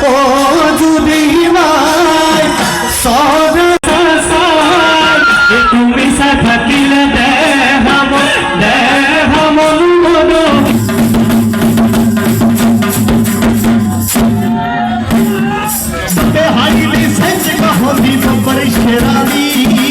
ও যদি মাই সরে তুমি সা থাকিলে দেহাম মন হাইলি সেজ কহলি বড় শেরালি